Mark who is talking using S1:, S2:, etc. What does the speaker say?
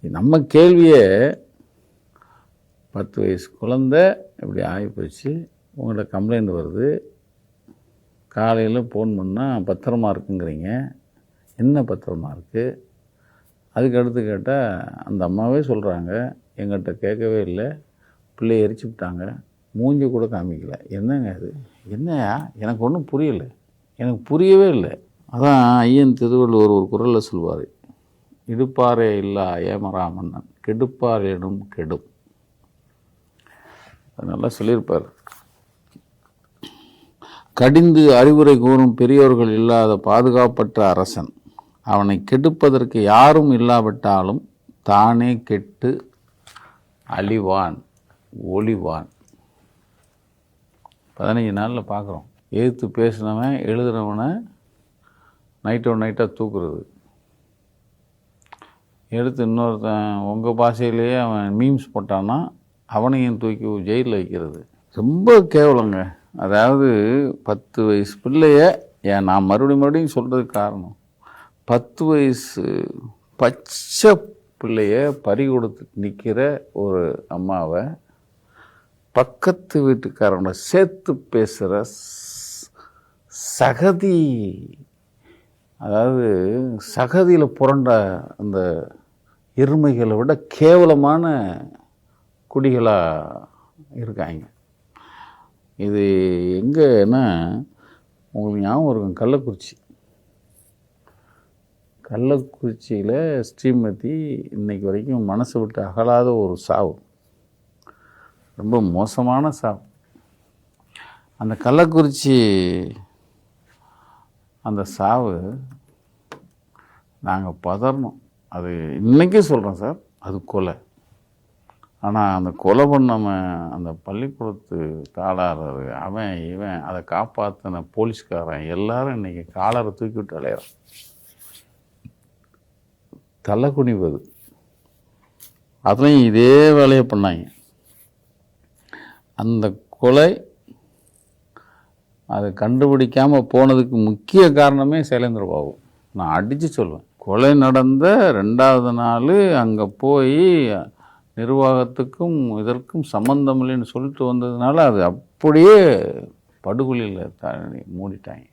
S1: நம்ம கேள்வியே 10 வயசு குழந்தை இப்படி ஆகிப்போச்சு, உங்கள்கிட்ட கம்ப்ளைண்ட் வருது, காலையில் ஃபோன் பண்ணால் பத்திரமா இருக்குங்கிறீங்க, என்ன பத்திரமா இருக்குது? அதுக்கு அடுத்து கேட்டால் அந்த அம்மாவே சொல்கிறாங்க, எங்கள்கிட்ட கேட்கவே இல்லை, பிள்ளைய எரிச்சு விட்டாங்க, மூஞ்சி கூட காமிக்கல. என்னங்க அது? என்னையா? எனக்கு ஒன்றும் புரியலை, எனக்கு புரியவே இல்லை. அதான் ஐயன் திருவள்ளுவர் ஒரு குறளில் சொல்வார், இடுப்பாரே இல்லா ஏமராமன்னன் கெடுப்பார் எனும் கெடும். அது நல்லா சொல்லியிருப்பார். கடிந்து அறிவுரை கூறும் பெரியோர்கள் இல்லாத பாதுகாப்பற்ற அரசன் அவனை கெடுப்பதற்கு யாரும் இல்லாவிட்டாலும் தானே கெட்டு அழிவான் ஒளிவான். 15 நாளில் பார்க்குறோம். எதிர்த்து பேசினவன் எழுதுனவனை நைட்டாக தூக்குறது, எடுத்து இன்னொருத்தன் உங்கள் பாஷையிலேயே அவன் மீம்ஸ் போட்டான்னா அவனையும் தூக்கி ஜெயிலில் வைக்கிறது. ரொம்ப கேவலங்க. அதாவது 10 வயசு பிள்ளைய, ஏன் நான் மறுபடியும் சொல்கிறதுக்கு காரணம், 10 வயசு பச்சை பிள்ளைய பறி கொடுத்து நிற்கிற ஒரு அம்மாவை பக்கத்து வீட்டுக்காரனை சேர்த்து பேசுகிற சகதி, அதாவது சகதியில் புரண்ட அந்த எருமைகளை விட கேவலமான குடிகளாக இருக்காங்க. இது எங்கன்னா உங்களுக்கு ஞாபகம் இருக்கும், கள்ளக்குறிச்சியில் ஸ்ரீமதி இன்னைக்கு வரைக்கும் மனசை விட்டு அகலாத ஒரு சாவு, ரொம்ப மோசமான சாவு. அந்த கள்ளக்குறிச்சி அந்த சாவு நாங்கள் பதறணும். அது இன்றைக்கே சொல்கிறோம் சார், அது கொலை. ஆனால் அந்த கொலை பண்ணவன், அந்த பள்ளிக்கூடத்து தாளாரர், அவன் இவன், அதை காப்பாற்றின போலீஸ்காரன் எல்லாரும் இன்றைக்கி காலரை தூக்கி விட்டு அலையிறான். தலை குனிவது, அதுலேயும் இதே வேலையை பண்ணாங்க. அந்த கொலை அதை கண்டுபிடிக்காமல் போனதுக்கு முக்கிய காரணமே சைலேந்திர பாபு. நான் அடித்து சொல்வேன், கொலை நடந்த 2வது நாள் அங்கே போய் நிர்வாகத்துக்கும் இதற்கும் சம்மந்தம் இல்லைன்னு சொல்லிட்டு வந்ததுனால அது அப்படியே படுகொலியில் மூடிட்டாங்க.